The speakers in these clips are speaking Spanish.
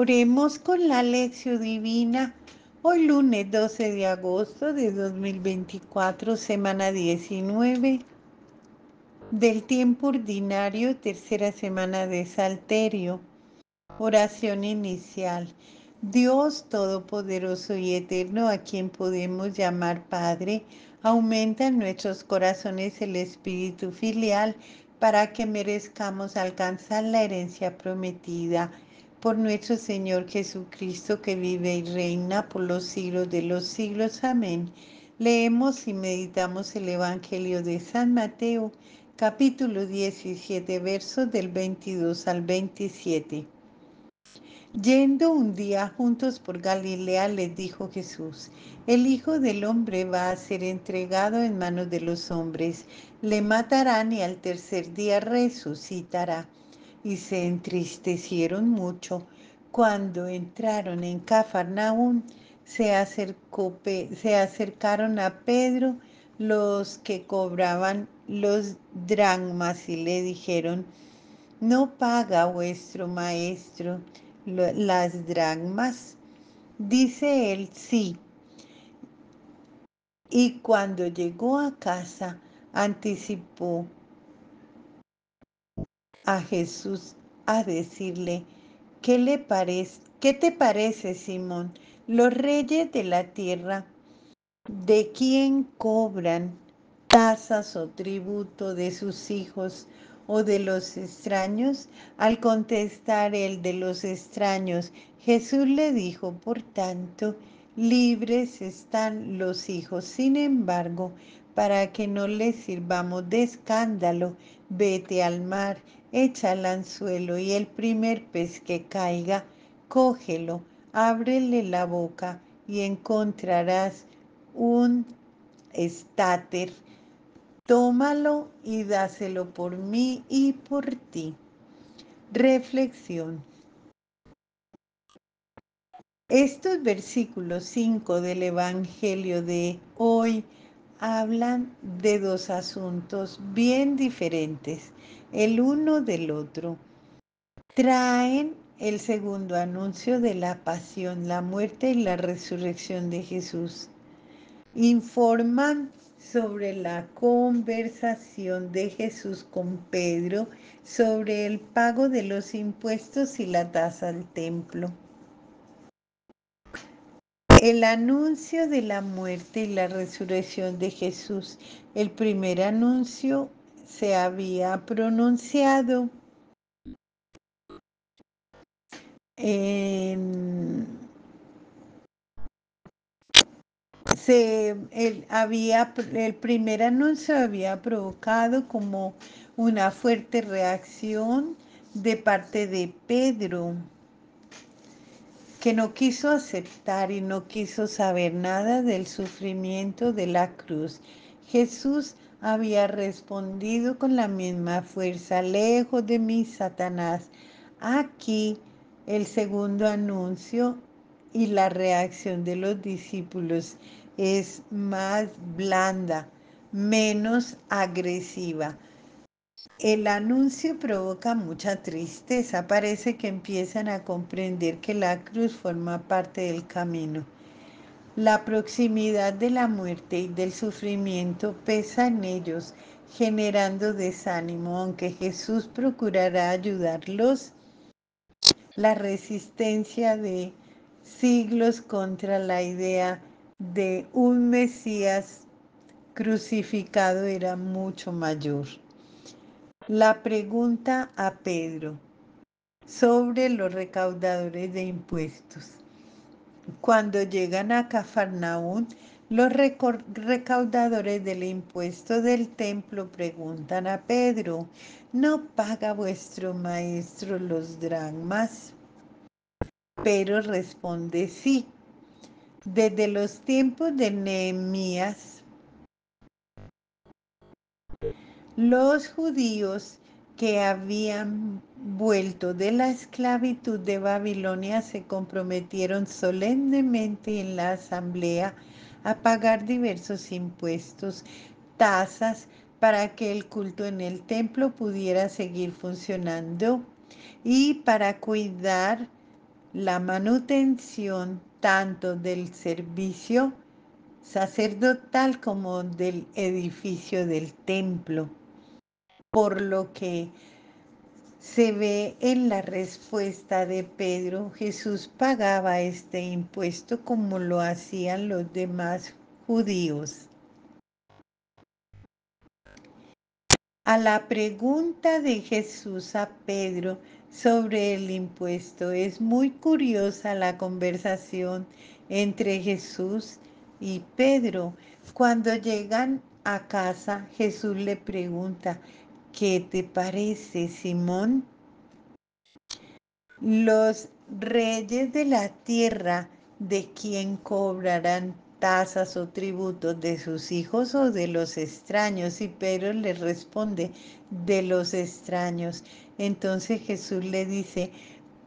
Oremos con la lección divina. Hoy lunes 12 de agosto de 2024, semana 19 del tiempo ordinario, tercera semana de Salterio. Oración inicial. Dios Todopoderoso y Eterno, a quien podemos llamar Padre, aumenta en nuestros corazones el espíritu filial para que merezcamos alcanzar la herencia prometida. Por nuestro Señor Jesucristo, que vive y reina por los siglos de los siglos. Amén. Leemos y meditamos el Evangelio de San Mateo, capítulo 17, versos del 22 al 27. Yendo un día juntos por Galilea, les dijo Jesús: el Hijo del Hombre va a ser entregado en manos de los hombres, le matarán y al tercer día resucitará. Y se entristecieron mucho. Cuando entraron en Cafarnaúm, se acercaron a Pedro los que cobraban los dracmas y le dijeron: ¿no paga vuestro maestro las dracmas? Dice él: sí. Y cuando llegó a casa, anticipó a Jesús a decirle: ¿Qué te parece, Simón? Los reyes de la tierra, ¿de quién cobran tasas o tributo? ¿De sus hijos o de los extraños? Al contestar el de los extraños, Jesús le dijo: por tanto, libres están los hijos. Sin embargo, para que no les sirvamos de escándalo, vete al mar, echa el anzuelo y el primer pez que caiga, cógelo, ábrele la boca y encontrarás un estáter. Tómalo y dáselo por mí y por ti. Reflexión. Estos versículos 5 del Evangelio de hoy hablan de dos asuntos bien diferentes, el uno del otro. Traen el segundo anuncio de la pasión, la muerte y la resurrección de Jesús. Informan sobre la conversación de Jesús con Pedro sobre el pago de los impuestos y la tasa al templo. El anuncio de la muerte y la resurrección de Jesús. El primer anuncio se había pronunciado en el primer anuncio había provocado como una fuerte reacción de parte de Pedro, que no quiso aceptar y no quiso saber nada del sufrimiento de la cruz. Jesús había respondido con la misma fuerza: lejos de mí, Satanás. Aquí el segundo anuncio y la reacción de los discípulos es más blanda, menos agresiva. El anuncio provoca mucha tristeza. Parece que empiezan a comprender que la cruz forma parte del camino. La proximidad de la muerte y del sufrimiento pesa en ellos, generando desánimo. Aunque Jesús procurará ayudarlos, la resistencia de siglos contra la idea de un Mesías crucificado era mucho mayor. La pregunta a Pedro sobre los recaudadores de impuestos. Cuando llegan a Cafarnaúm, los recaudadores del impuesto del templo preguntan a Pedro: ¿no paga vuestro maestro los dracmas? Pedro responde: sí. Desde los tiempos de Nehemías, los judíos que habían vuelto de la esclavitud de Babilonia se comprometieron solemnemente en la asamblea a pagar diversos impuestos, tasas, para que el culto en el templo pudiera seguir funcionando y para cuidar la manutención tanto del servicio sacerdotal como del edificio del templo, por lo que se ve en la respuesta de Pedro, Jesús pagaba este impuesto como lo hacían los demás judíos. A la pregunta de Jesús a Pedro sobre el impuesto, es muy curiosa la conversación entre Jesús y Pedro. Cuando llegan a casa, Jesús le pregunta, ¿qué te parece, Simón? Los reyes de la tierra, ¿de quién cobrarán tasas o tributos? ¿De sus hijos o de los extraños? Y Pedro le responde, de los extraños. Entonces Jesús le dice,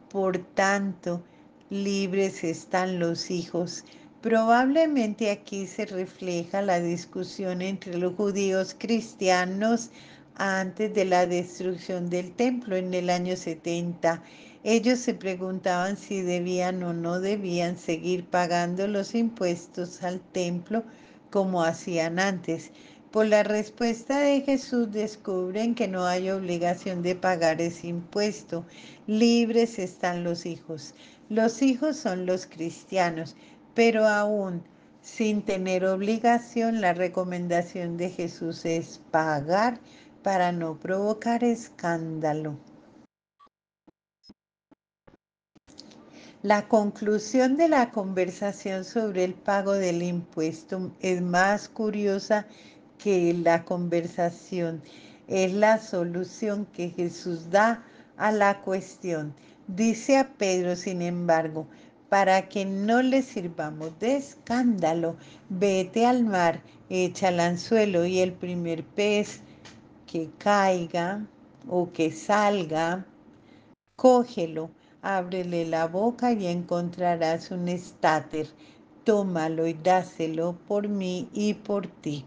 por tanto, libres están los hijos. Probablemente aquí se refleja la discusión entre los judíos cristianos antes de la destrucción del templo en el año 70. Ellos se preguntaban si debían o no debían seguir pagando los impuestos al templo como hacían antes. Por la respuesta de Jesús descubren que no hay obligación de pagar ese impuesto. Libres están los hijos. Los hijos son los cristianos, pero aún sin tener obligación, la recomendación de Jesús es pagar para no provocar escándalo. La conclusión de la conversación sobre el pago del impuesto es más curiosa que la conversación. Es la solución que Jesús da a la cuestión. Dice a Pedro, sin embargo, para que no le sirvamos de escándalo, vete al mar, echa el anzuelo y el primer pez que caiga o que salga, cógelo, ábrele la boca y encontrarás un estáter. Tómalo y dáselo por mí y por ti.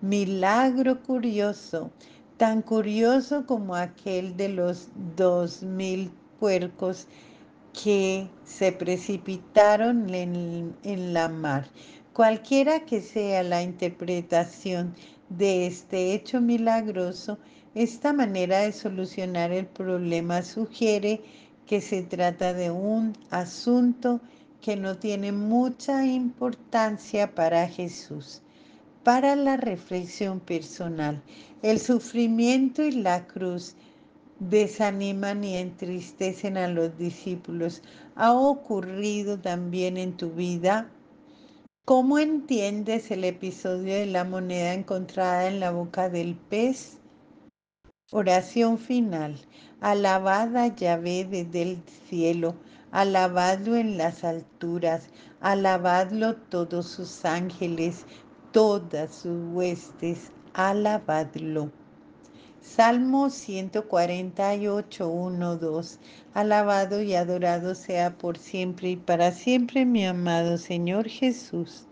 Milagro curioso, tan curioso como aquel de los 2000 puercos que se precipitaron en la mar. Cualquiera que sea la interpretación de este hecho milagroso, esta manera de solucionar el problema sugiere que se trata de un asunto que no tiene mucha importancia para Jesús. Para la reflexión personal, el sufrimiento y la cruz desaniman y entristecen a los discípulos. ¿Ha ocurrido también en tu vida? ¿Cómo entiendes el episodio de la moneda encontrada en la boca del pez? Oración final. Alabad a Yahvé desde el cielo, alabadlo en las alturas, alabadlo todos sus ángeles, todas sus huestes, alabadlo. Salmo 148, 1, 2. Alabado y adorado sea por siempre y para siempre mi amado Señor Jesús.